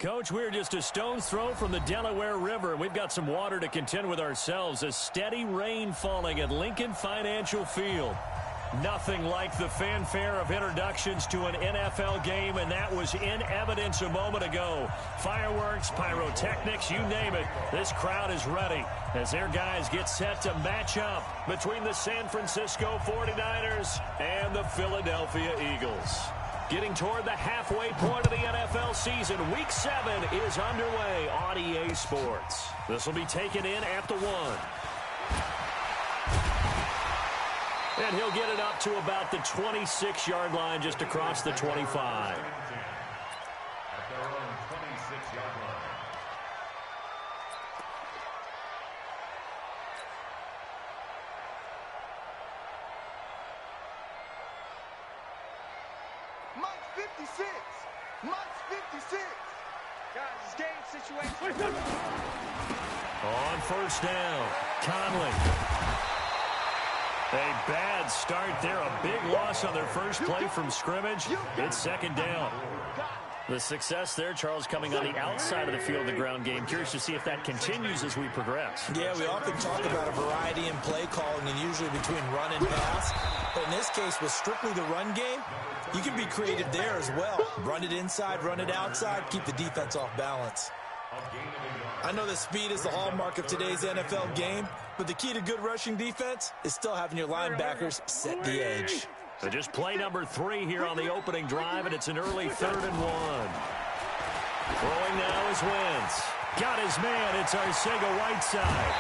Coach, we're just a stone's throw from the Delaware River, and we've got some water to contend with ourselves. A steady rain falling at Lincoln Financial Field. Nothing like the fanfare of introductions to an NFL game, and that was in evidence a moment ago. Fireworks, pyrotechnics, you name it. This crowd is ready as their guys get set to match up between the San Francisco 49ers and the Philadelphia Eagles. Getting toward the halfway point of the NFL season, Week 7 is underway on EA Sports. This will be taken in at the 1. And he'll get it up to about the 26-yard line, just across the 25. At their own 26-yard line. Mike's 56. Mike's 56. Guys, this game situation. On first down, Conley. A bad start there. A big loss on their first play from scrimmage. It's second down. The success there, Charles, coming on the outside of the field of the ground game. Curious to see if that continues as we progress. Yeah, we often talk about a variety in play calling and usually between run and pass. But in this case, with strictly the run game, you can be creative there as well. Run it inside, run it outside, keep the defense off balance. I know that speed is the hallmark of today's NFL game, but the key to good rushing defense is still having your linebackers set the edge. So just play number 3 here on the opening drive, and it's an early 3rd and 1. Throwing now is Wentz. Got his man. It's Arcega-Whiteside.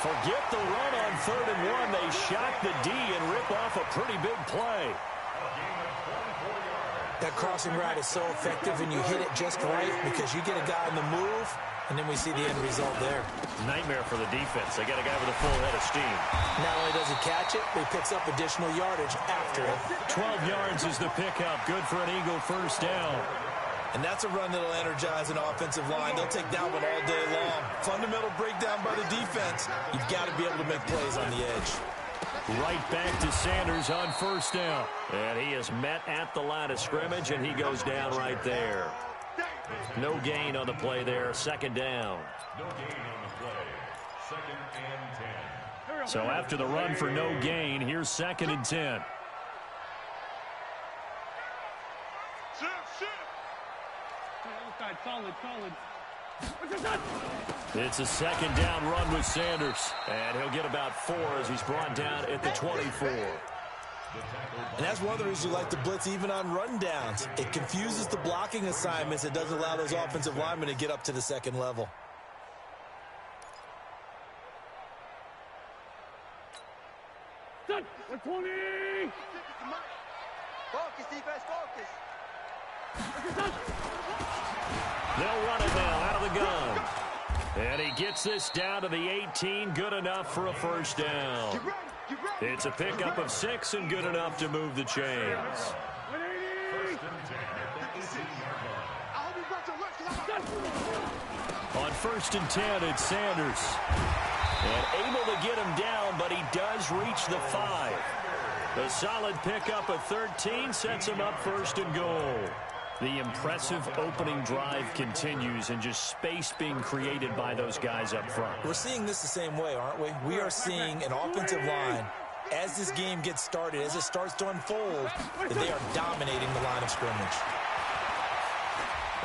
Forget the run on 3rd and 1. They shock the D and rip off a pretty big play. That crossing route is so effective, and you hit it just right because you get a guy on the move, and then we see the end result there. Nightmare for the defense. They got a guy with a full head of steam. Not only does he catch it, but he picks up additional yardage after it. 12 yards is the pickup. Good for an Eagle first down. And that's a run that'll energize an offensive line. They'll take that one all day long. Fundamental breakdown by the defense. You've got to be able to make plays on the edge. Right back to Sanders on first down. And he is met at the line of scrimmage, and he goes down right there. No gain on the play there. Second down. No gain on the play. 2nd and 10. So after the run for no gain, here's 2nd and 10. Solid. It's a 2nd down run with Sanders. And he'll get about 4 as he's brought down at the 24. And that's one of the reasons you like to blitz even on rundowns. It confuses the blocking assignments. It doesn't allow those offensive linemen to get up to the second level. Set. 120. Focus, defense, focus. They'll run it now out of the gun. And he gets this down to the 18. Good enough for a first down. It's a pickup of 6 and good enough to move the chains. On 1st and 10, it's Sanders. And able to get him down, but he does reach the 5. A solid pickup of 13 sets him up 1st and goal. The impressive opening drive continues, and just space being created by those guys up front. We're seeing this the same way, aren't we? We are seeing an offensive line, as this game gets started, as it starts to unfold, that they are dominating the line of scrimmage.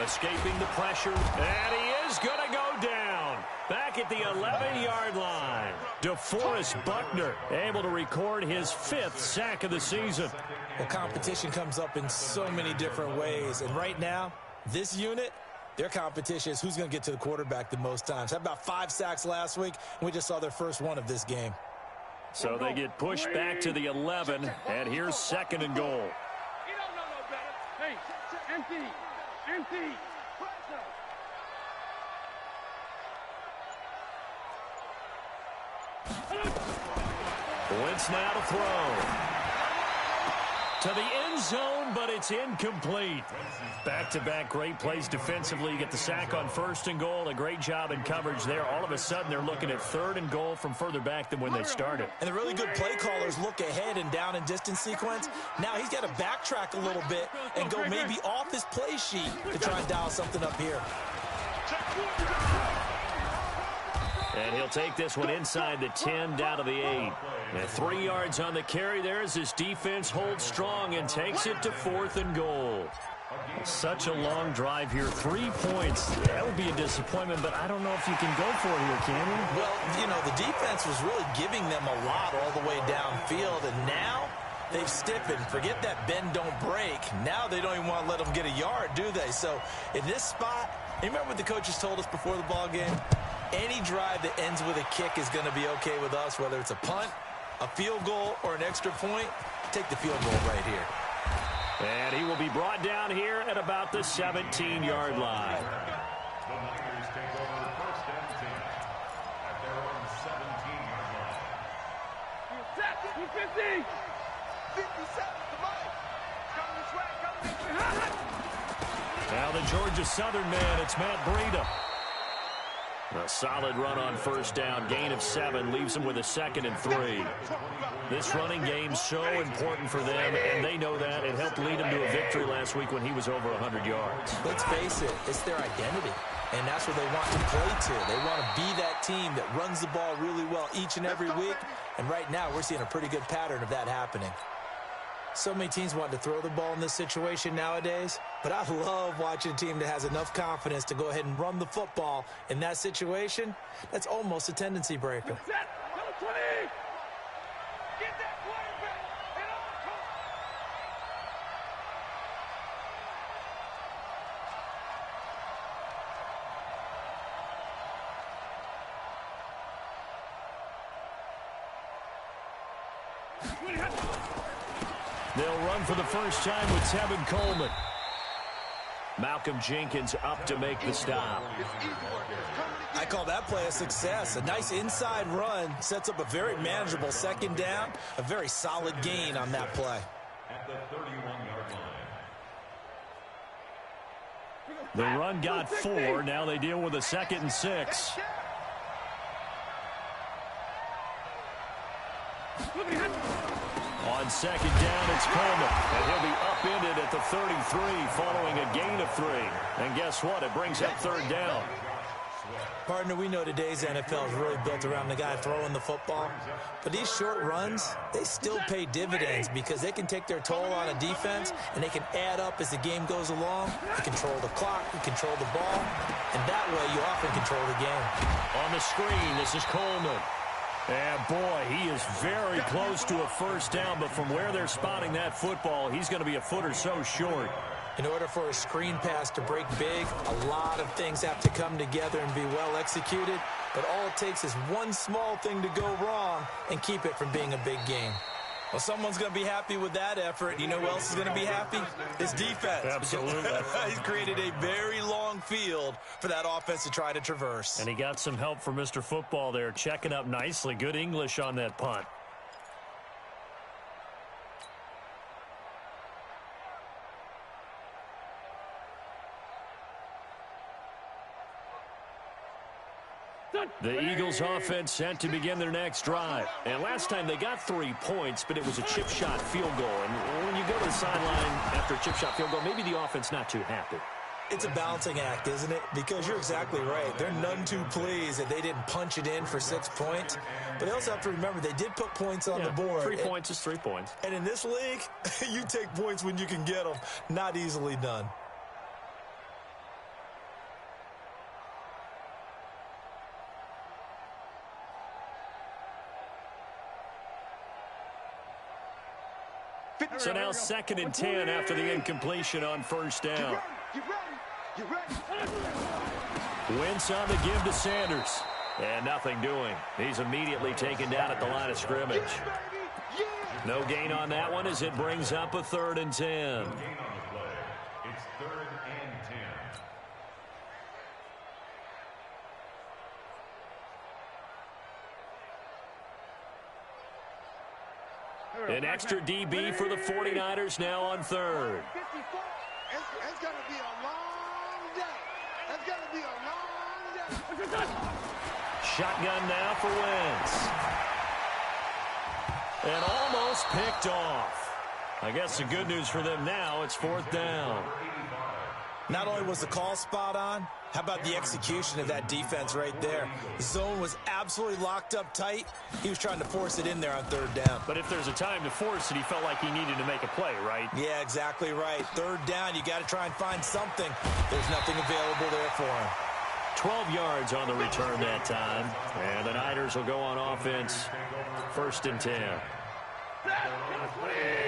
Escaping the pressure, and he is going to go down. Back at the 11-yard line. DeForest Buckner able to record his 5th sack of the season. Well, competition comes up in so many different ways. And right now, this unit, their competition is who's going to get to the quarterback the most times. Had about 5 sacks last week, and we just saw their first one of this game. So they get pushed back to the 11, and here's 2nd and goal. You don't know no better. Hey, empty. Wentz now to throw. To the end zone, but it's incomplete. Back-to-back great plays defensively. You get the sack on 1st and goal. A great job in coverage there. All of a sudden, they're looking at 3rd and goal from further back than when they started. And the really good play callers look ahead and down and distance sequence. Now he's got to backtrack a little bit and go maybe off his play sheet to try and dial something up here. And he'll take this one inside the 10, down to the 8. And 3 yards on the carry there as his defense holds strong and takes it to 4th and goal. Such a long drive here. 3 points. That would be a disappointment, but I don't know if you can go for it here, can you? Well, you know, the defense was really giving them a lot all the way downfield, and now they've stiffened. Forget that bend, don't break. Now they don't even want to let them get a yard, do they? So in this spot, you remember what the coaches told us before the ball game? Any drive that ends with a kick is going to be okay with us, whether it's a punt, a field goal, or an extra point. Take the field goal right here. And he will be brought down here at about the 17-yard line. The Niners take over 1st and 10 at their own 17-yard line. Set, 50. 57 to Mike. Coming this way, coming this way. Now the Georgia Southern man, it's Matt Breida. A solid run on 1st down. Gain of 7 leaves them with a 2nd and 3. This running game's so important for them, and they know that. It helped lead them to a victory last week when he was over 100 yards. Let's face it, it's their identity, and that's what they want to play to. They want to be that team that runs the ball really well each and every week, and right now we're seeing a pretty good pattern of that happening. So many teams want to throw the ball in this situation nowadays, but I love watching a team that has enough confidence to go ahead and run the football in that situation. That's almost a tendency breaker. Set, number 20. Get that quarterback. And They'll run for the first time with Tevin Coleman. Malcolm Jenkins up to make the stop. I call that play a success. A nice inside run sets up a very manageable 2nd down. A very solid gain on that play. At the 31-yard line. The run got 4. Now they deal with a 2nd and 6. On 2nd down, it's Coleman. And he'll be upended at the 33 following a gain of 3. And guess what? It brings up 3rd down. Partner, we know today's NFL is really built around the guy throwing the football. But these short runs, they still pay dividends because they can take their toll on a defense and they can add up as the game goes along. You control the clock, you control the ball, and that way you often control the game. On the screen, this is Coleman. And boy, he is very close to a 1st down, but from where they're spotting that football, he's going to be a foot or so short. In order for a screen pass to break big, a lot of things have to come together and be well executed, but all it takes is one small thing to go wrong and keep it from being a big game. Well, someone's going to be happy with that effort. You know who else is going to be happy? His defense. Absolutely. He's created a very long field for that offense to try to traverse. And he got some help from Mr. Football there, checking up nicely. Good English on that punt. The Eagles offense set to begin their next drive. And last time they got 3 points, but it was a chip shot field goal. And when you go to the sideline after a chip shot field goal, maybe the offense not too happy. It's a balancing act, isn't it? Because you're exactly right. They're none too pleased that they didn't punch it in for 6 points. But they also have to remember they did put points on the board. 3 points is 3 points. And in this league, you take points when you can get them. Not easily done. So now 2nd and 10 after the incompletion on 1st down. You ready? Wentz on the give to Sanders. And nothing doing. He's immediately taken down at the line of scrimmage. No gain on that one as it brings up a 3rd and 10. Gain on the play. It's 3rd and 10. An extra DB for the 49ers now on third. 54. It's going to be a long day. It's going to be a long day. Shotgun now for Wentz. And almost picked off. I guess the good news for them now, it's fourth down. Not only was the call spot on, how about the execution of that defense right there? The zone was absolutely locked up tight. He was trying to force it in there on third down. But if there's a time to force it, he felt like he needed to make a play, right? Yeah, exactly right. Third down, you got to try and find something. There's nothing available there for him. 12 yards on the return that time. And the Niners will go on offense, 1st and 10.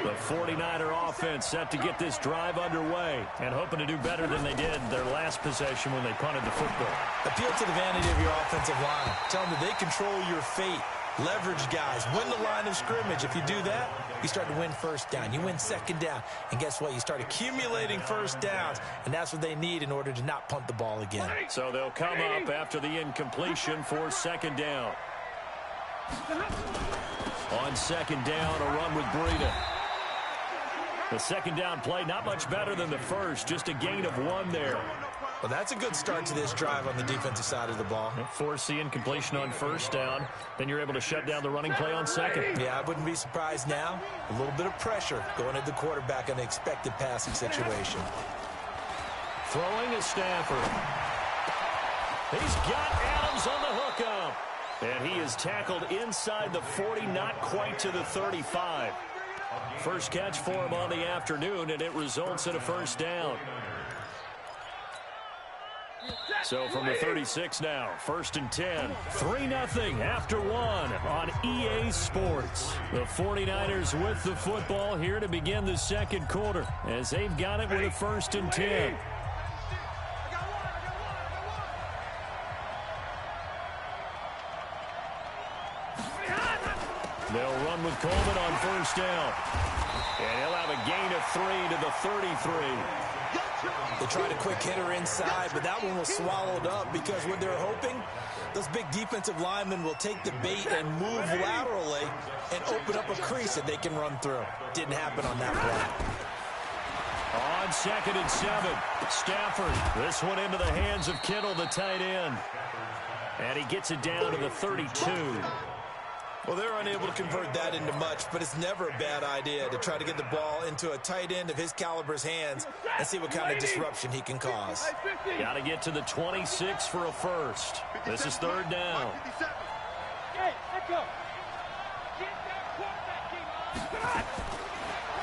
The 49er offense set to get this drive underway and hoping to do better than they did their last possession when they punted the football. Appeal to the vanity of your offensive line. Tell them that they control your fate. Leverage guys. Win the line of scrimmage. If you do that, you start to win first down. You win second down. And guess what? You start accumulating first downs. And that's what they need in order to not punt the ball again. So they'll come up after the incompletion for second down. On second down, a run with Breida. The second down play, not much better than the first, just a gain of 1 there. Well, that's a good start to this drive on the defensive side of the ball. Force the incompletion on first down, then you're able to shut down the running play on second. Yeah, I wouldn't be surprised now. A little bit of pressure going at the quarterback in an expected passing situation. Throwing is Stafford. He's got Adams on the hookup. And he is tackled inside the 40, not quite to the 35. First catch for him on the afternoon, and it results in a first down. So from the 36 now, 1st and 10. 3-0 after 1 on EA Sports. The 49ers with the football here to begin the second quarter as they've got it with a 1st and 10. They'll run with Coleman on first down. And he'll have a gain of 3 to the 33. They tried a quick hitter inside, but that one was swallowed up because what they're hoping, those big defensive linemen will take the bait and move laterally and open up a crease that they can run through. Didn't happen on that play. On 2nd and 7, Stafford. This one into the hands of Kittle, the tight end. And he gets it down to the 32. Well, they're unable to convert that into much, but it's never a bad idea to try to get the ball into a tight end of his caliber's hands and see what kind of disruption he can cause. Got to get to the 26 for a first. This is 3rd down.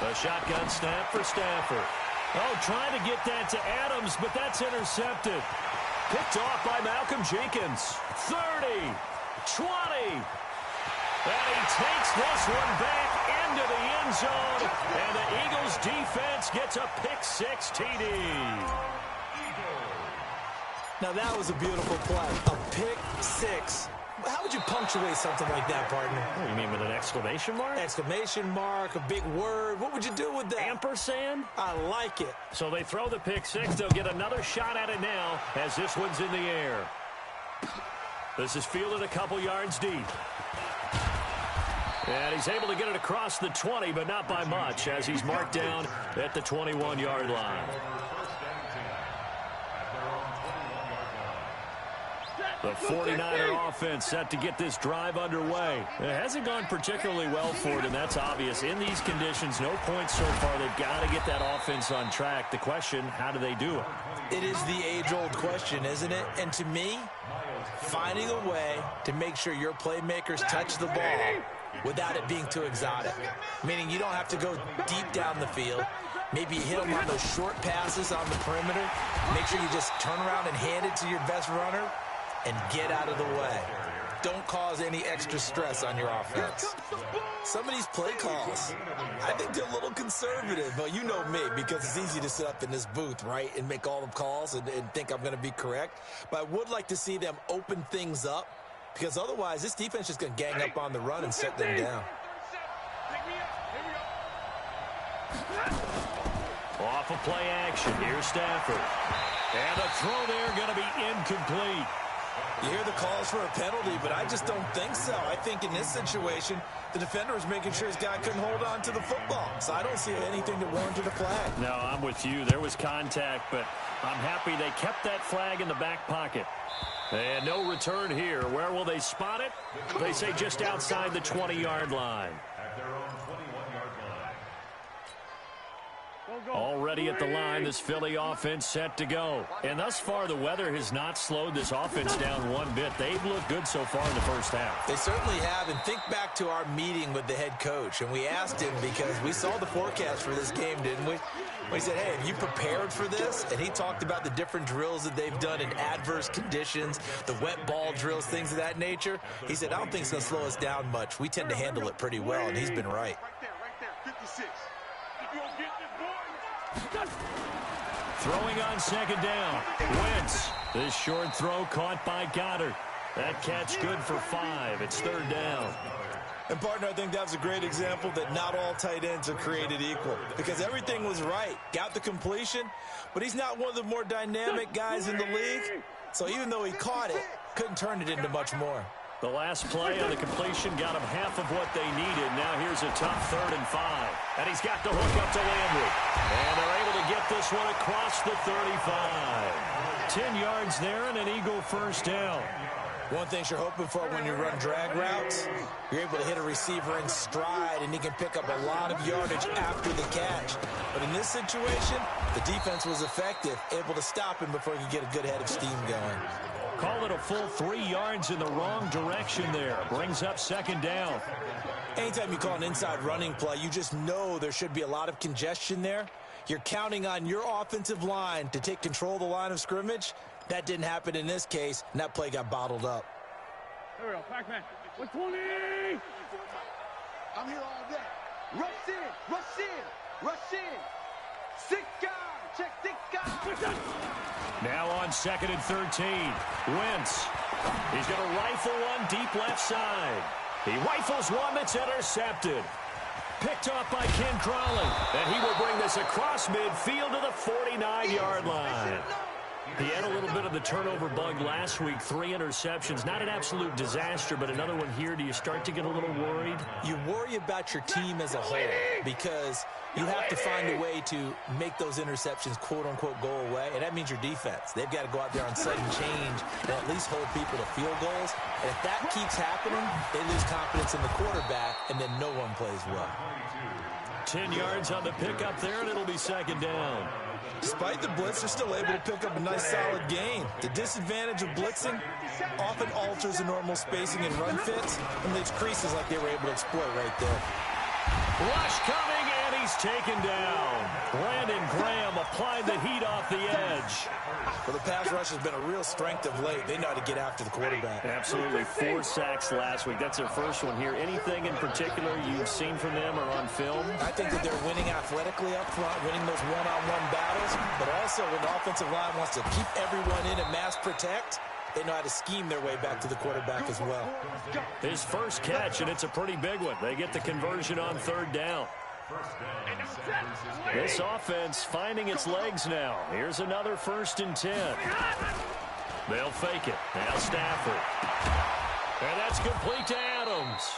The shotgun snap for Stafford. Oh, trying to get that to Adams, but that's intercepted. Picked off by Malcolm Jenkins. 30, 20. And he takes this one back into the end zone. And the Eagles defense gets a pick-6 TD. Now that was a beautiful play. A pick-6. How would you punctuate something like that, partner? Oh, you mean with an exclamation mark? Exclamation mark, a big word. What would you do with that? Ampersand? I like it. So they throw the pick-6. They'll get another shot at it now as this one's in the air. This is fielded a couple yards deep. And he's able to get it across the 20, but not by much, as he's marked down at the 21-yard line. The 49er offense set to get this drive underway. It hasn't gone particularly well for it, and that's obvious. In these conditions, no points so far. They've got to get that offense on track. The question, how do they do it? It is the age-old question, isn't it? And to me, finding a way to make sure your playmakers touch the ball without it being too exotic. Meaning you don't have to go deep down the field. Maybe you hit them on those short passes on the perimeter. Make sure you just turn around and hand it to your best runner and get out of the way. Don't cause any extra stress on your offense. Some of these play calls, I think they're a little conservative. But you know me, because it's easy to sit up in this booth, right, and make all the calls and think I'm going to be correct. But I would like to see them open things up, because otherwise this defense is going to gang up on the run and set them down. Off of play action, here's Stafford. And the throw there going to be incomplete. You hear the calls for a penalty, but I just don't think so. I think in this situation, the defender was making sure his guy couldn't hold on to the football. So I don't see anything that warranted a flag. No, I'm with you. There was contact, but I'm happy they kept that flag in the back pocket. And no return here. Where will they spot it? They say just outside the 20-yard line. At their own 21-yard line. Already at the line, this Philly offense set to go. And thus far, the weather has not slowed this offense down one bit. They've looked good so far in the first half. They certainly have. And think back to our meeting with the head coach. And we asked him because we saw the forecast for this game, didn't we? We said, hey, have you prepared for this? And he talked about the different drills that they've done in adverse conditions, the wet ball drills, things of that nature. He said, I don't think it's going to slow us down much. We tend to handle it pretty well, and he's been right. Right there, 56. Throwing on second down. Wentz. This short throw caught by Goddard. That catch good for 5. It's third down. And, partner, I think that was a great example that not all tight ends are created equal because everything was right. Got the completion, but he's not one of the more dynamic guys in the league. So even though he caught it, couldn't turn it into much more. The last play on the completion got him half of what they needed. Now here's a tough 3rd and 5. And he's got the hook up to Landry. And they're able to get this one across the 35. 10 yards there and an Eagle first down. One thing you're hoping for when you run drag routes, you're able to hit a receiver in stride, and he can pick up a lot of yardage after the catch. But in this situation, the defense was effective, able to stop him before he could get a good head of steam going. Call it a full 3 yards in the wrong direction there. Brings up second down. Anytime you call an inside running play, you just know there should be a lot of congestion there. You're counting on your offensive line to take control of the line of scrimmage. That didn't happen in this case, and that play got bottled up. There we go, Pac-Man. 120! I'm here all day. Rush in, rush in, rush in. 6 guys, check 6 guys. Now on 2nd and 13. Wentz. He's going to rifle one deep left side. He rifles one that's intercepted. Picked off by Ken Crawley. And he will bring this across midfield to the 49-yard line. He had a little bit of the turnover bug last week. 3 interceptions. Not an absolute disaster, but another one here. Do you start to get a little worried? You worry about your team as a whole because you have to find a way to make those interceptions, quote-unquote, go away, and that means your defense. They've got to go out there on sudden change and at least hold people to field goals. And if that keeps happening, they lose confidence in the quarterback, and then no one plays well. 10 yards on the pickup there, and it'll be second down. Despite the blitz, they're still able to pick up a nice solid gain. The disadvantage of blitzing often alters the normal spacing and run fits and leaves creases like they were able to exploit right there. Rush coming, and he's taken down. Brandon Graham applied the heat off the edge. Well, the pass rush has been a real strength of late. They know how to get after the quarterback. Absolutely. 4 sacks last week. That's their first one here. Anything in particular you've seen from them or on film? I think that they're winning athletically up front, winning those one-on-one battles, but also when the offensive line wants to keep everyone in and mass protect, they know how to scheme their way back to the quarterback as well. His first catch, and it's a pretty big one. They get the conversion on 3rd down. This offense finding its legs now. Here's another 1st and 10. They'll fake it. Now Stafford. And that's complete to Adams.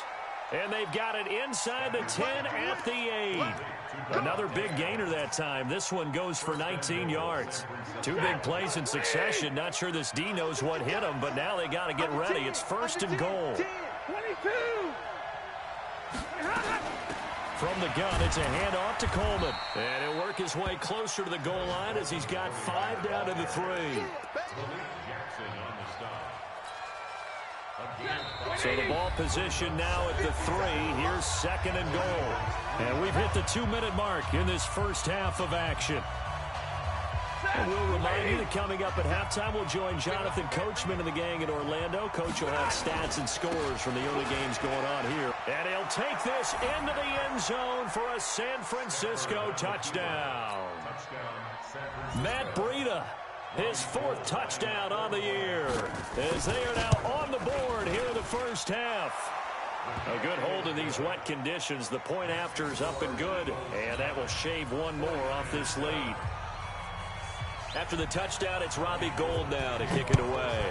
And they've got it inside the 10 at the 8. Another big gainer that time. This one goes for 19 yards. 2 big plays in succession. Not sure this D knows what hit him, but now they got to get ready. It's 1st and goal. 22! From the gun, it's a handoff to Coleman. And he'll work his way closer to the goal line as he's got 5 down to the 3. So the ball position now at the 3. Here's 2nd and goal. And we've hit the 2-minute mark in this first half of action. And we'll remind you that coming up at halftime, we'll join Jonathan Coachman and the gang in Orlando. Coach will have stats and scores from the early games going on here. And he'll take this into the end zone for a San Francisco touchdown. Matt Breida, his 4th touchdown on the year, as they are now on the board here in the first half. A good hold in these wet conditions. The point after is up and good, and that will shave one more off this lead. After the touchdown, it's Robbie Gould now to kick it away.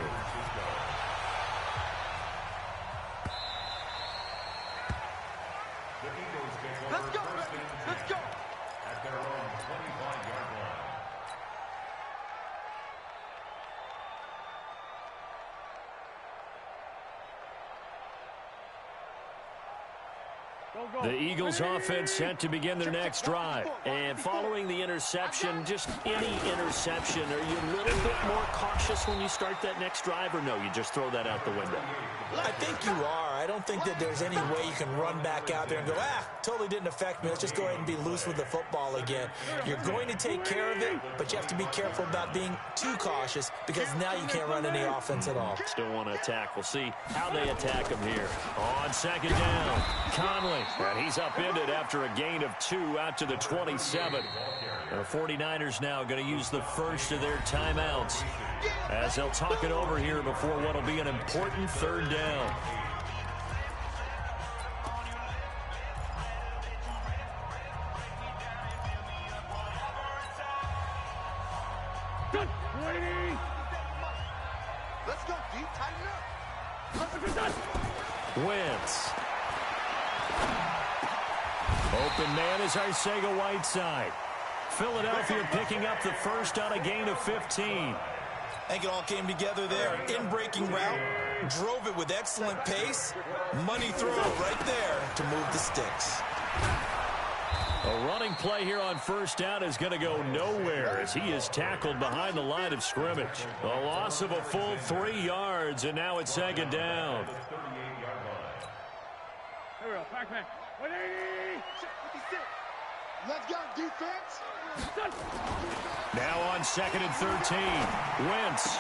The Eagles take over Let's go, first baby. and 10 Let's go. at their own 25-yard line. The Eagles offense set to begin their next drive. And following the interception, just any interception, are you a little bit more cautious when you start that next drive, or no, you just throw that out the window? I think you are. I don't think that there's any way you can run back out there and go, totally didn't affect me. Let's just go ahead and be loose with the football again. You're going to take care of it, but you have to be careful about being too cautious because now you can't run any offense at all. Still want to attack. We'll see how they attack him here. On second down, Conley. And he's upended after a gain of 2 out to the 27. The 49ers now going to use the first of their timeouts as they'll talk it over here before what will be an important third down. Let's go deep, tighten up. Wentz. Open man is Arcega-Whiteside. Philadelphia picking up the first on a gain of 15. I think it all came together there. In-breaking route, drove it with excellent pace. Money throw right there to move the sticks. A running play here on first down is going to go nowhere as he is tackled behind the line of scrimmage. A loss of a full 3 yards, and now it's second down. Here we go, back. 180. Let's go, defense. Now on second and 13, Wentz.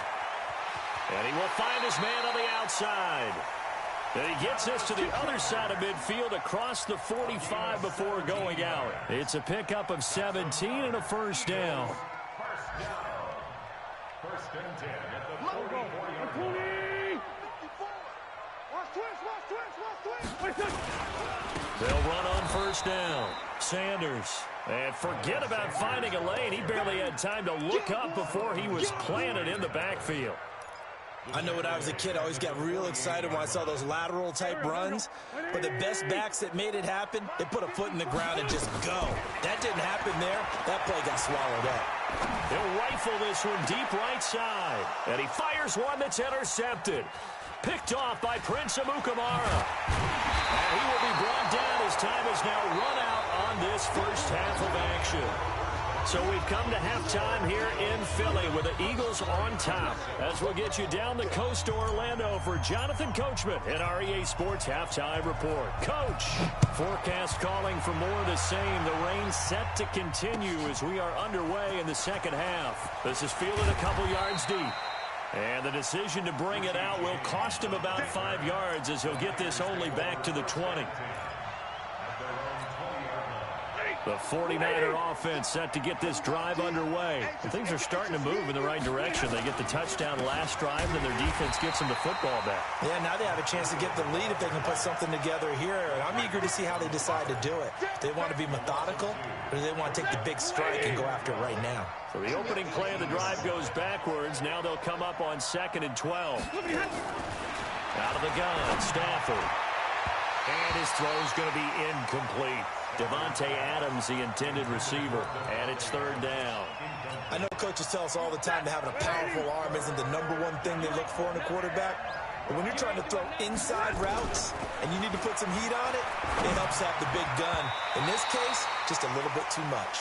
And he will find his man on the outside. And he gets us to the other side of midfield across the 45 before going out. It's a pickup of 17 and a first down. First and 10 at the 44-yard line. Watch twist. They'll run on first down. Sanders. And forget about finding a lane. He barely had time to look up before he was planted in the backfield. I know when I was a kid, I always got real excited when I saw those lateral-type runs. But the best backs that made it happen, they put a foot in the ground and just go. That didn't happen there. That play got swallowed up. He'll rifle this one deep right side. And he fires one that's intercepted. Picked off by Prince Amukamara. And he will be brought down as time is now run out on this first half of action. So we've come to halftime here in Philly with the Eagles on top. As we'll get you down the coast to Orlando for Jonathan Coachman in our EA Sports Halftime Report. Coach, forecast calling for more of the same. The rain set to continue as we are underway in the second half. This is fielded a couple yards deep. And the decision to bring it out will cost him about 5 yards as he'll get this only back to the 20. The 49er offense set to get this drive underway. And things are starting to move in the right direction. They get the touchdown last drive, then their defense gets them the football back. Yeah, now they have a chance to get the lead if they can put something together here. And I'm eager to see how they decide to do it. Do they want to be methodical, or do they want to take the big strike and go after it right now? So the opening play of the drive goes backwards. Now they'll come up on 2nd and 12. Out of the gun, Stafford. And his throw's going to be incomplete. Devontae Adams, the intended receiver, and it's third down. I know coaches tell us all the time that having a powerful arm isn't the #1 thing they look for in a quarterback. But when you're trying to throw inside routes and you need to put some heat on it, it helps have the big gun. In this case, just a little bit too much.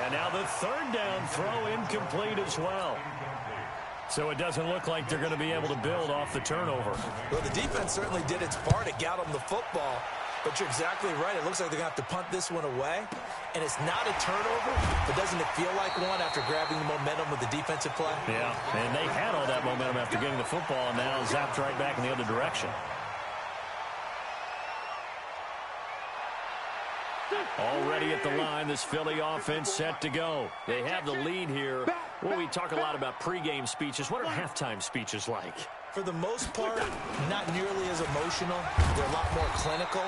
And now the third down throw incomplete as well. So it doesn't look like they're going to be able to build off the turnover. Well, the defense certainly did its part to get them the football. But you're exactly right. It looks like they're going to have to punt this one away. And it's not a turnover, but doesn't it feel like one after grabbing the momentum of the defensive play? Yeah, and they had all that momentum after getting the football, and now zapped right back in the other direction. Already at the line, this Philly offense set to go. They have the lead here. Well, we talk a lot about pregame speeches. What are halftime speeches like? For the most part, not nearly as emotional. They're a lot more clinical.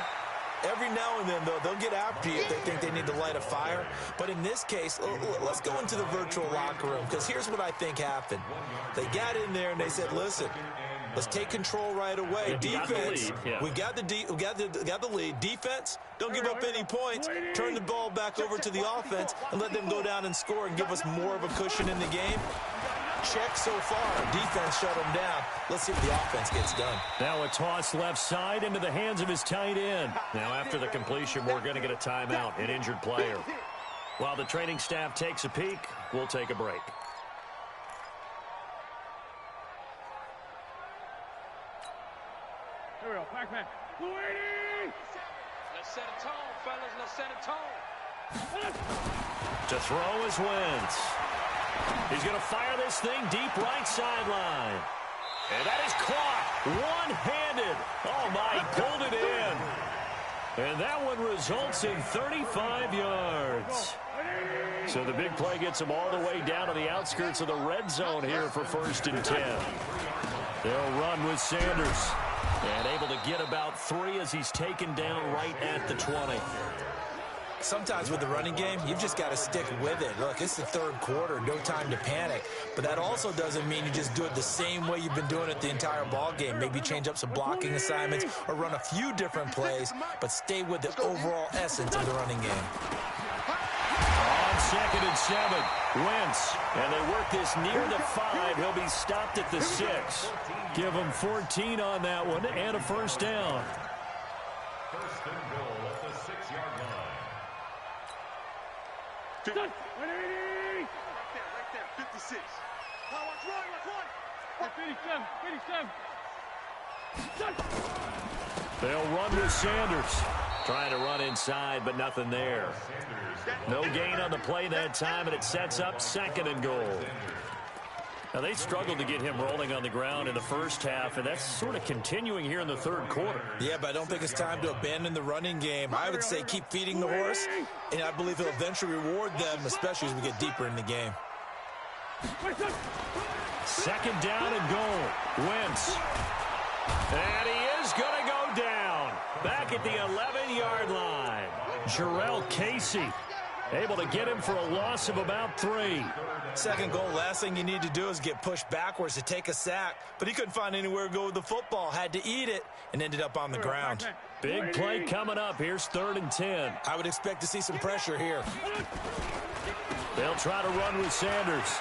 Every now and then, though, they'll get after you if they think they need to light a fire. But in this case, let's go into the virtual locker room, because here's what I think happened. They got in there and they said, listen, Let's take control right away. Defense, we got the lead. Defense, don't give up any points. Turn the ball back over to the offense and let them go down and score and give us more of a cushion in the game. Check so far. Defense shut them down. Let's see if the offense gets done. Now a toss left side into the hands of his tight end. Now after the completion, we're going to get a timeout, an injured player. While the training staff takes a peek, we'll take a break. Here we go. Back. Luigi! Let's set a tone, fellas. Let's set a tone. To throw is Wentz. He's going to fire this thing deep right sideline. And that is caught one-handed. Oh, my, pulled it in. And that one results in 35 yards. So the big play gets him all the way down to the outskirts of the red zone here for 1st and 10. They'll run with Sanders. And able to get about 3 as he's taken down right at the 20. Sometimes with the running game, you've just got to stick with it. Look, it's the 3rd quarter, no time to panic. But that also doesn't mean you just do it the same way you've been doing it the entire ball game. Maybe change up some blocking assignments or run a few different plays, but stay with the overall essence of the running game. On 2nd and 7, Wentz. And they work this near the 5. He'll be stopped at the 6. Give him 14 on that one and a 1st down. 1st and goal at the 6-yard line. Right there, 56. Watch one. 57. They'll run with Sanders. Trying to run inside, but nothing there. No gain on the play that time, and it sets up 2nd and goal. Now, they struggled to get him rolling on the ground in the first half, and that's sort of continuing here in the 3rd quarter. Yeah, but I don't think it's time to abandon the running game. I would say keep feeding the horse, and I believe he'll eventually reward them, especially as we get deeper in the game. 2nd down and goal. Wentz. And he is going to go down. Back at the 11-yard line. Jarrell Casey able to get him for a loss of about 3. 2nd goal, last thing you need to do is get pushed backwards to take a sack. But he couldn't find anywhere to go with the football. Had to eat it and ended up on the ground. Big play coming up. Here's 3rd and 10. I would expect to see some pressure here. They'll try to run with Sanders.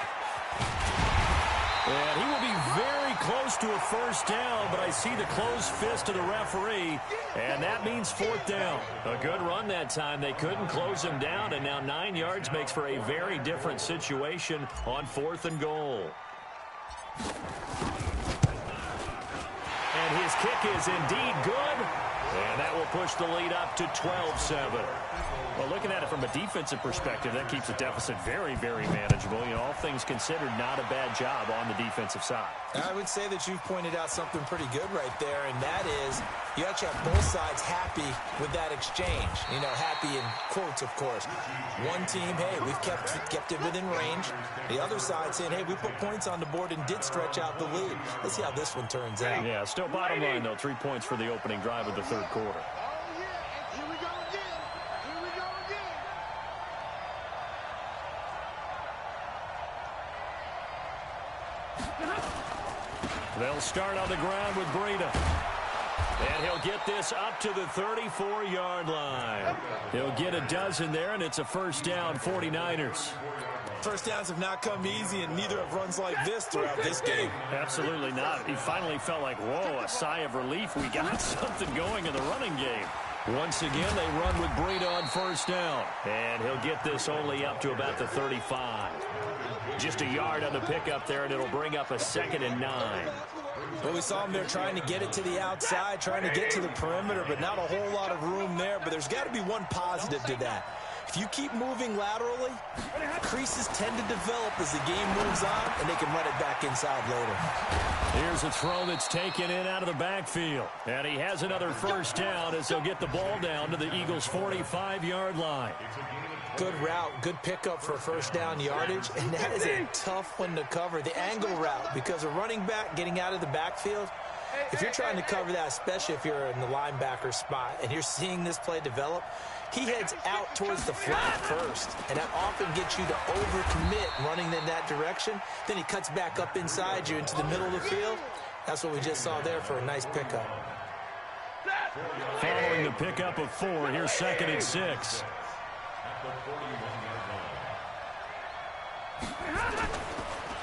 And he will be very close to a 1st down, but I see the closed fist of the referee, and that means 4th down. A good run that time. They couldn't close him down, and now 9 yards makes for a very different situation on 4th and goal. And his kick is indeed good, and that will push the lead up to 12-7. Well, looking at it from a defensive perspective, that keeps the deficit very, very manageable. You know, all things considered, not a bad job on the defensive side. I would say that you've pointed out something pretty good right there, and that is you actually have both sides happy with that exchange. You know, happy in quotes, of course. One team, hey, we've kept it within range. The other side saying, hey, we put points on the board and did stretch out the lead. Let's see how this one turns out. Yeah, still bottom line, though, 3 points for the opening drive of the 3rd quarter. They'll start on the ground with Breida. And he'll get this up to the 34-yard line. He'll get a dozen there, and it's a 1st down, 49ers. 1st downs have not come easy, and neither have runs like this throughout this game. Absolutely not. He finally felt like, whoa, a sigh of relief. We got something going in the running game. Once again, they run with Breida on 1st down. And he'll get this only up to about the 35. Just a yard on the pickup there, and it'll bring up a 2nd and 9. Well, we saw him there trying to get it to the outside, trying to get to the perimeter, but not a whole lot of room there. But there's got to be one positive to that. If you keep moving laterally, creases tend to develop as the game moves on, and they can run it back inside later. Here's a throw that's taken in out of the backfield. And he has another 1st down as he'll get the ball down to the Eagles' 45-yard line. Good route, good pickup for 1st down yardage, and that is a tough one to cover. The angle route, because a running back getting out of the backfield, if you're trying to cover that, especially if you're in the linebacker spot and you're seeing this play develop, he heads out towards the flat first, and that often gets you to overcommit running in that direction. Then he cuts back up inside you into the middle of the field, That's what we just saw there for a nice pickup. Following the pickup of 4, here's 2nd and 6.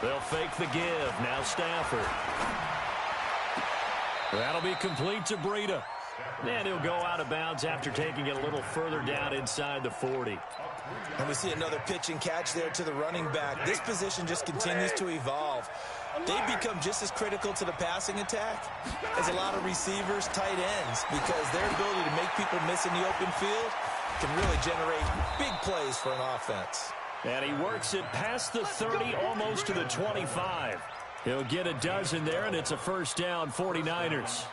They'll fake the give. Now Stafford. That'll be complete to Breida. And he'll go out of bounds after taking it a little further down inside the 40. And we see another pitch and catch there to the running back. This position just continues to evolve. They become just as critical to the passing attack as a lot of receivers, tight ends, because their ability to make people miss in the open field can really generate big plays for an offense. And he works it past the 30, almost to the 25. He'll get a dozen there, and it's a first down, 49ers.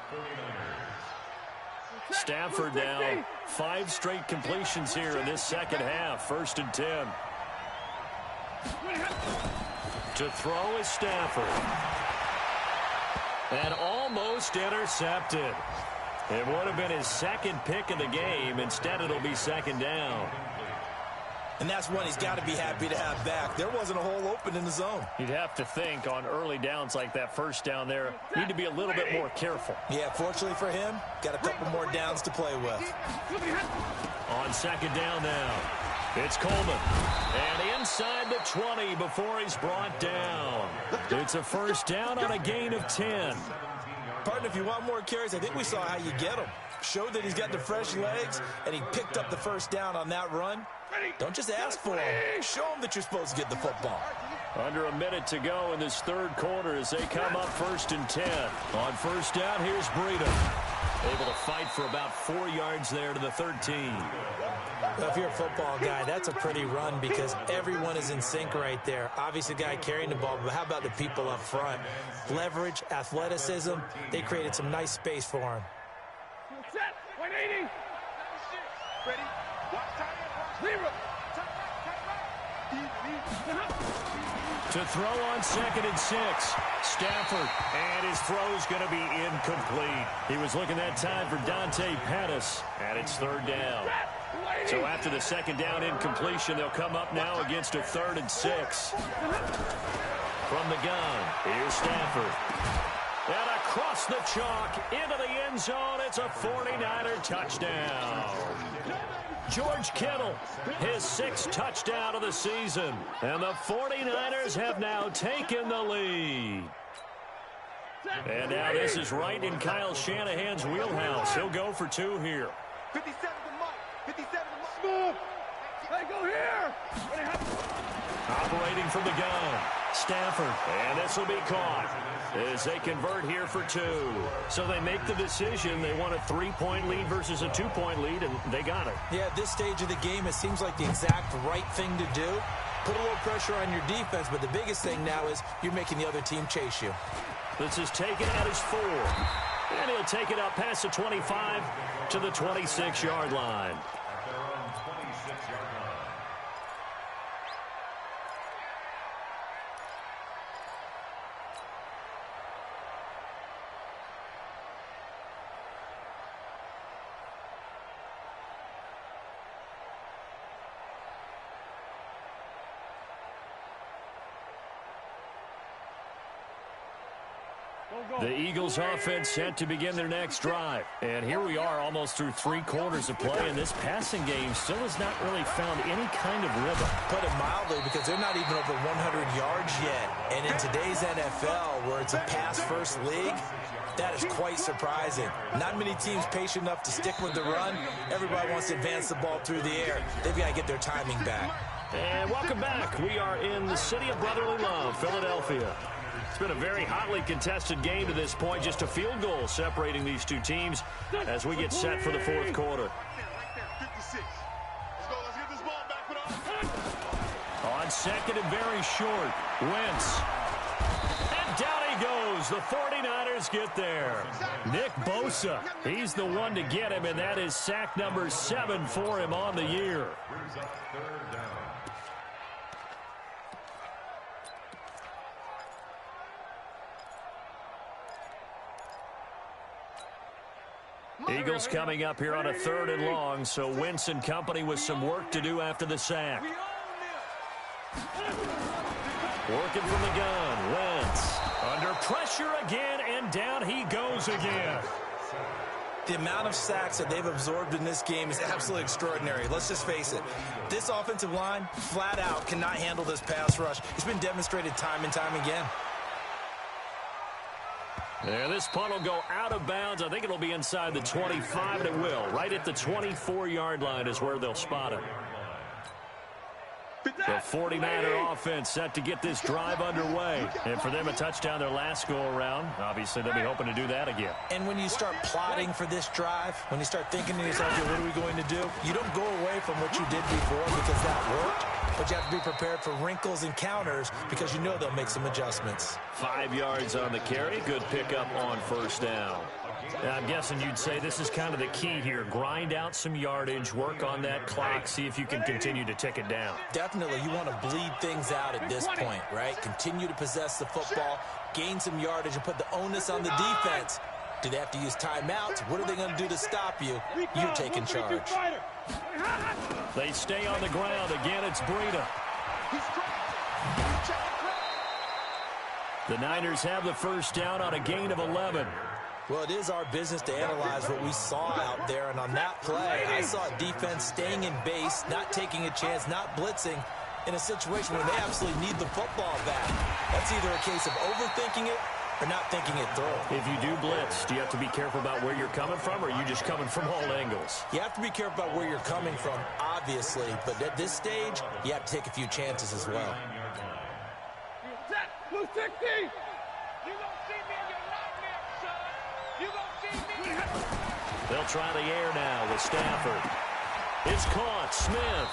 Stafford now, 5 straight completions here in this second half. 1st and 10. To throw is Stafford. And almost intercepted. It would have been his 2nd pick of the game. Instead, it'll be 2nd down. And that's one he's got to be happy to have back. There wasn't a hole open in the zone. You'd have to think on early downs like that first down there, need to be a little bit more careful. Yeah, fortunately for him, got a couple more downs to play with. On 2nd down now, it's Coleman. And inside the 20 before he's brought down. It's a first down on a gain of 10. Partner, if you want more carries, I think we saw how you get him. Showed that he's got the fresh legs, and he picked up the first down on that run. Don't just ask for him. Show him that you're supposed to get the football. Under a minute to go in this 3rd quarter as they come up 1st and 10. On 1st down, here's Breida. Able to fight for about 4 yards there to the 13. Well, if you're a football guy, that's a pretty run because everyone is in sync right there. Obviously, the guy carrying the ball, but how about the people up front? Leverage, athleticism, they created some nice space for him. Set, 180. Ready? To throw on 2nd and 6. Stafford, and his throw's going to be incomplete. He was looking that time for Dante Pettis, and it's 3rd down. So after the 2nd down incompletion, they'll come up now against a 3rd and 6. From the gun, here's Stafford. And across the chalk, into the end zone, it's a 49er touchdown. George Kittle, his 6th touchdown of the season. And the 49ers have now taken the lead. And now this is right in Kyle Shanahan's wheelhouse. He'll go for 2 here. 57 to Mike. 57 to Mike. Hey, go here. Operating from the gun, Stafford. And this will be caught as they convert here for 2. So they make the decision. They want a 3-point lead versus a 2-point lead, and they got it. Yeah, at this stage of the game, it seems like the exact right thing to do. Put a little pressure on your defense, but the biggest thing now is you're making the other team chase you. This is taken at his 4. And he'll take it up past the 25 to the 26-yard line. The Eagles offense set to begin their next drive. And here we are almost through 3 quarters of play, and this passing game still has not really found any kind of rhythm. Put it mildly, because they're not even over 100 yards yet. And in today's NFL, where it's a pass-first league, that is quite surprising. Not many teams patient enough to stick with the run. Everybody wants to advance the ball through the air. They've got to get their timing back. And welcome back. We are in the city of brotherly love, Philadelphia. It's been a very hotly contested game to this point. Just a field goal separating these 2 teams as we get set for the 4th quarter. On 2nd and very short, Wentz. And down he goes. The 49ers get there. Nick Bosa, he's the one to get him, and that is sack number 7 for him on the year. Eagles coming up here on a 3rd and long, so Wentz and company with some work to do after the sack. Working from the gun, Wentz. Under pressure again, and down he goes again. The amount of sacks that they've absorbed in this game is absolutely extraordinary. Let's just face it. This offensive line, flat out, cannot handle this pass rush. It's been demonstrated time and time again. Yeah, this punt will go out of bounds. I think it'll be inside the 25, and it will. Right at the 24-yard line is where they'll spot it. The 49er offense set to get this drive underway. And for them, a touchdown their last go-around. Obviously, they'll be hoping to do that again. And when you start plotting for this drive, when you start thinking to yourself, what are we going to do? You don't go away from what you did before because that worked. But you have to be prepared for wrinkles and counters because you know they'll make some adjustments. 5 yards on the carry. Good pickup on first down. Now, I'm guessing you'd say this is kind of the key here. Grind out some yardage, work on that clock, see if you can continue to tick it down. Definitely, you want to bleed things out at this point, right? Continue to possess the football, gain some yardage, and put the onus on the defense. Do they have to use timeouts? What are they going to do to stop you? You're taking charge. They stay on the ground. Again, it's Breida. The Niners have the first down on a gain of 11. Well, it is our business to analyze what we saw out there, and on that play, I saw a defense staying in base, not taking a chance, not blitzing, in a situation where they absolutely need the football back. That's either a case of overthinking it or not thinking it through. If you do blitz, do you have to be careful about where you're coming from, or are you just coming from all angles? You have to be careful about where you're coming from, obviously, but at this stage, you have to take a few chances as well. Blue 60! You gonna see me in your nightmare, son. You gonna see me. They'll try the air now with Stafford. It's caught. Smith.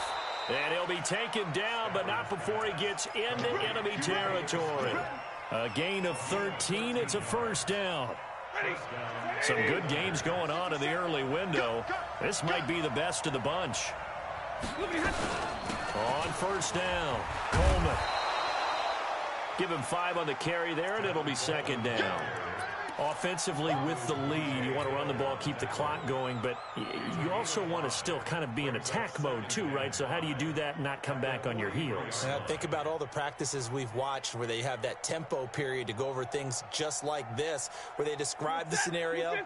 And he'll be taken down, but not before he gets into enemy territory. A gain of 13. It's a first down. Some good games going on in the early window. This might be the best of the bunch. On first down, Coleman. Give him 5 on the carry there, and it'll be second down. Offensively with the lead, you want to run the ball, keep the clock going, but you also want to still kind of be in attack mode too, right? So how do you do that and not come back on your heels? Think about all the practices we've watched where they have that tempo period to go over things just like this, where they describe the scenario,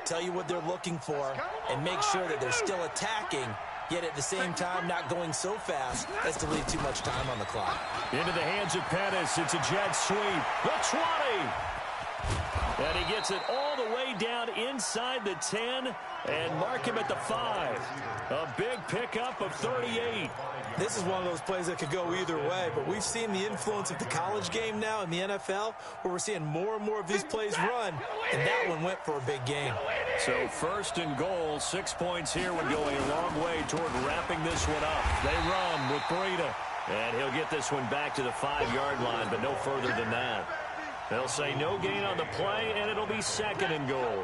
tell you what they're looking for, and make sure that they're still attacking, yet at the same time not going so fast as to leave too much time on the clock. Into the hands of Pettis. It's a jet sweep. The 20. And he gets it all the way down inside the 10 and mark him at the 5. A big pickup of 38. This is one of those plays that could go either way, but we've seen the influence of the college game now in the NFL, where we're seeing more and more of these plays run, and that one went for a big gain. So first and goal, 6 points here would go a long way toward wrapping this one up. They run with Breida, and he'll get this one back to the 5-yard line, but no further than that. They'll say no gain on the play, and it'll be second and goal.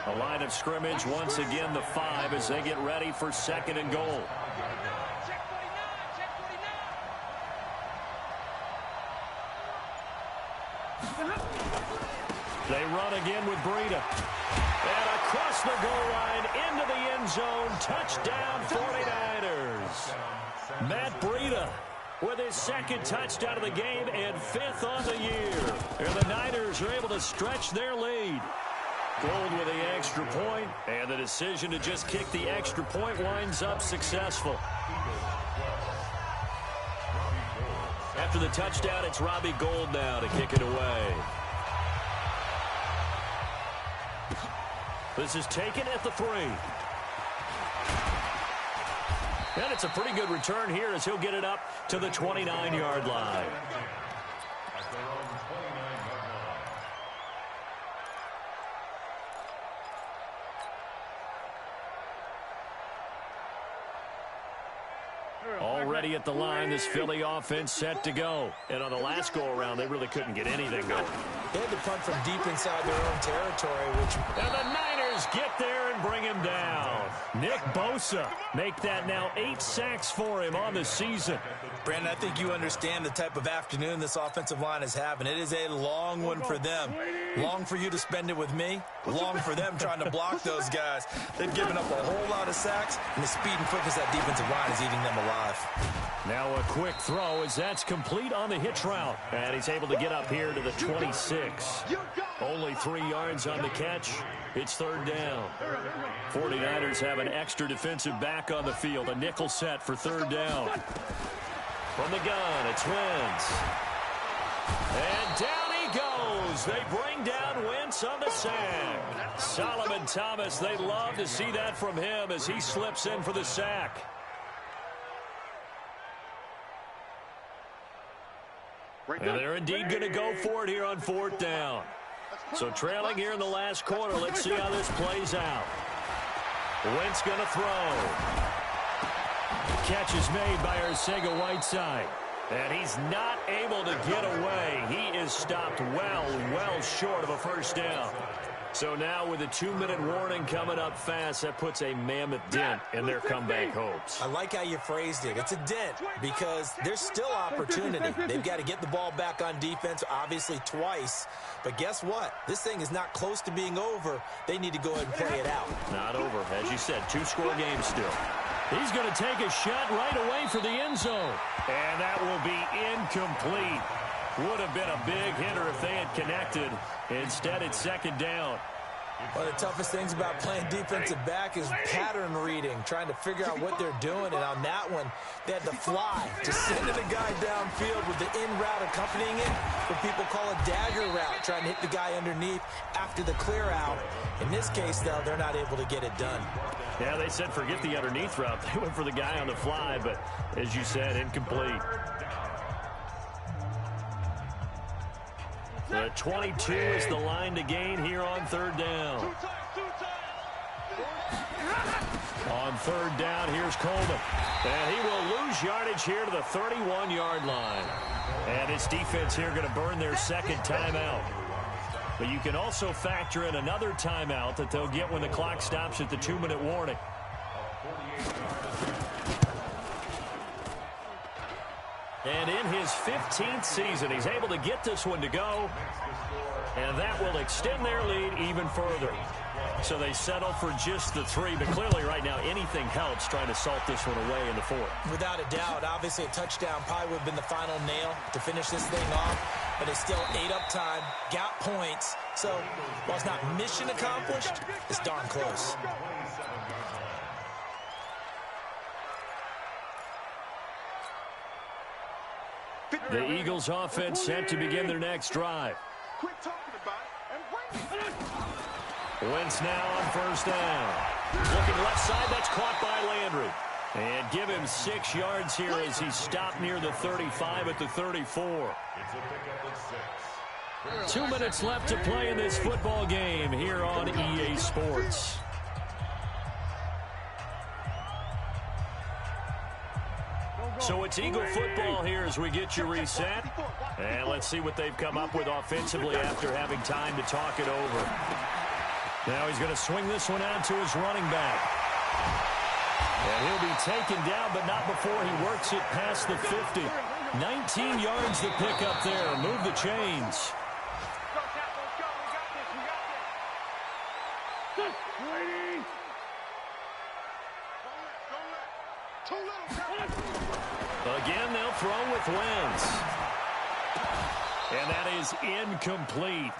A line of scrimmage, once again, the 5 as they get ready for second and goal. They run again with Breida. And across the goal line, into the end zone, touchdown 49ers. Matt Breida with his second touchdown of the game and 5th on the year. And the Niners are able to stretch their lead. Gold with the extra point, and the decision to just kick the extra point winds up successful. After the touchdown, it's Robbie Gould now to kick it away. This is taken at the 3. And it's a pretty good return here as he'll get it up to the 29-yard line. Already at the line, this Philly offense set to go. And on the last go-around, they really couldn't get anything going. They had to punt from deep inside their own territory, which... And the Niners get there and bring him down. Nick Bosa make that now 8 sacks for him on the season. Brandon, I think you understand the type of afternoon this offensive line is having. It is a long one for them. Long for you to spend it with me. Long for them trying to block those guys. They've given up a whole lot of sacks, and the speed and quickness of that defensive line is eating them alive. Now a quick throw as that's complete on the hitch route. And he's able to get up here to the 26. Only 3 yards on the catch. It's third down. 49ers have an extra defensive back on the field. A nickel set for third down. From the gun, it's Wentz. And down he goes. They bring down Wentz on the sack. Solomon Thomas, they love to see that from him as he slips in for the sack. And they're indeed going to go for it here on fourth down. So trailing here in the last quarter, let's see how this plays out. Wentz going to throw. Catch is made by Arcega-Whiteside. And he's not able to get away. He is stopped well short of a first down. So now with a 2-minute warning coming up fast, that puts a mammoth dent in their comeback hopes. I like how you phrased it. It's a dent because there's still opportunity. They've got to get the ball back on defense, obviously twice. But guess what? This thing is not close to being over. They need to go ahead and play it out. Not over. As you said, 2-score game still. He's going to take a shot right away for the end zone. And that will be incomplete. Would have been a big hitter if they had connected. Instead, it's second down. One of the toughest things about playing defensive back is pattern reading, trying to figure out what they're doing. And on that one, they had to fly to sending a guy downfield with the in route accompanying it, what people call a dagger route, trying to hit the guy underneath after the clear out. In this case, though, they're not able to get it done. Yeah, they said forget the underneath route. They went for the guy on the fly, but as you said, incomplete. The 22 is the line to gain here on third down. On third down, here's Coleman. And he will lose yardage here to the 31-yard line. And his defense here going to burn their second timeout. But you can also factor in another timeout that they'll get when the clock stops at the 2-minute warning. And in his 15th season, he's able to get this one to go. And that will extend their lead even further. So they settle for just the 3. But clearly right now, anything helps trying to salt this one away in the 4th. Without a doubt, obviously a touchdown probably would have been the final nail to finish this thing off. But it's still 8 up time, got points. So while it's not mission accomplished, it's darn close. The Eagles offense set to begin their next drive. Quit talking about it and bring it. Wentz now on first down. Looking left side, that's caught by Landry. And give him 6 yards here as he stopped near the 35 at the 34. 2 minutes left to play in this football game here on EA Sports. So it's Eagle football here as we get you reset. And let's see what they've come up with offensively after having time to talk it over. Now he's going to swing this one out to his running back. And he'll be taken down, but not before he works it past the 50. 19 yards to pick up there. Move the chains. Again, they'll throw with Wentz. And that is incomplete.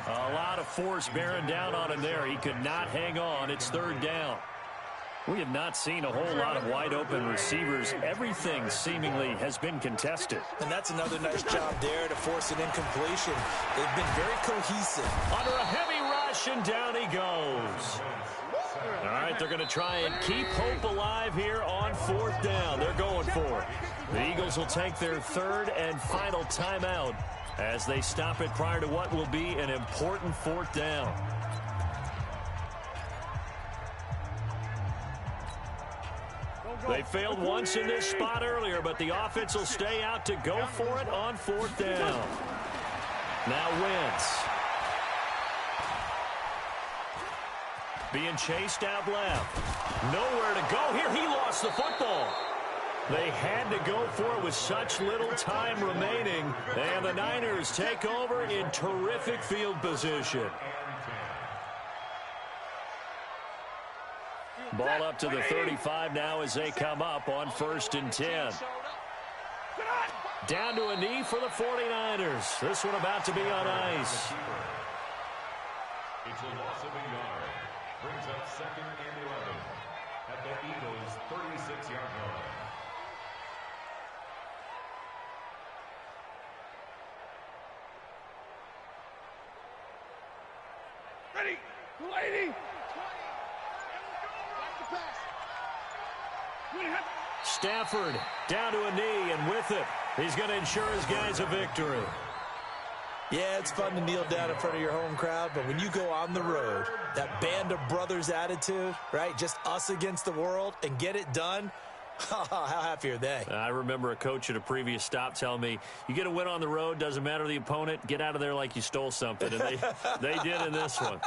A lot of force bearing down on him there. He could not hang on. It's third down. We have not seen a whole lot of wide-open receivers. Everything seemingly has been contested. And that's another nice job there to force an incompletion. They've been very cohesive. Under a heavy rush, and down he goes. All right, they're going to try and keep hope alive here on fourth down. They're going for it. The Eagles will take their third and final timeout as they stop it prior to what will be an important fourth down. They failed once in this spot earlier, but the offense will stay out to go for it on fourth down. Now Wentz. being chased out left. Nowhere to go here. He lost the football. They had to go for it with such little time remaining. And the Niners take over in terrific field position. Ball up to the 35 now as they come up on 1st and 10. Down to a knee for the 49ers. This one about to be on ice. It's a loss of a yard. Brings up 2nd and 11 at the Eagles' 36-yard line. Ready, lady. Stafford down to a knee, and with it, he's going to ensure his guys a victory. Yeah, it's fun to kneel down in front of your home crowd, but when you go on the road, that band of brothers attitude, right, just us against the world, and get it done, how happy are they? I remember a coach at a previous stop telling me, you get a win on the road, doesn't matter the opponent, get out of there like you stole something, and they did in this one.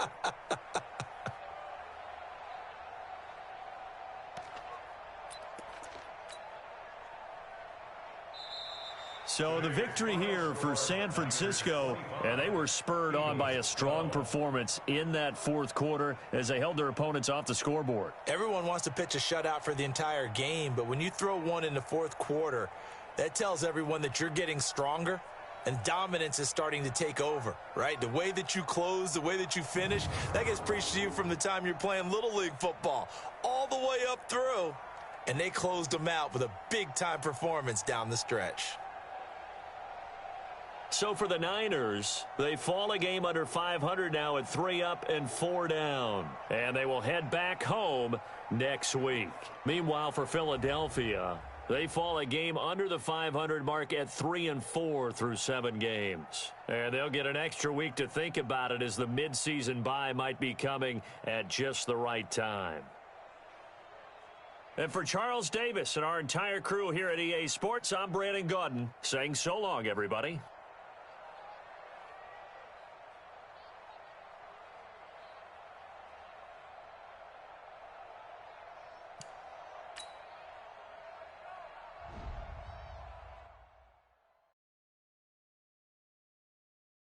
So the victory here for San Francisco, and they were spurred on by a strong performance in that 4th quarter as they held their opponents off the scoreboard. Everyone wants to pitch a shutout for the entire game, but when you throw one in the 4th quarter, that tells everyone that you're getting stronger and dominance is starting to take over, right? The way that you close, the way that you finish, that gets preached to you from the time you're playing Little League football all the way up through, and they closed them out with a big-time performance down the stretch. So for the Niners, they fall a game under 500 now at 3 up and 4 down. And they will head back home next week. Meanwhile, for Philadelphia, they fall a game under the 500 mark at 3 and 4 through 7 games. And they'll get an extra week to think about it as the midseason bye might be coming at just the right time. And for Charles Davis and our entire crew here at EA Sports, I'm Brandon Gaudin saying so long, everybody.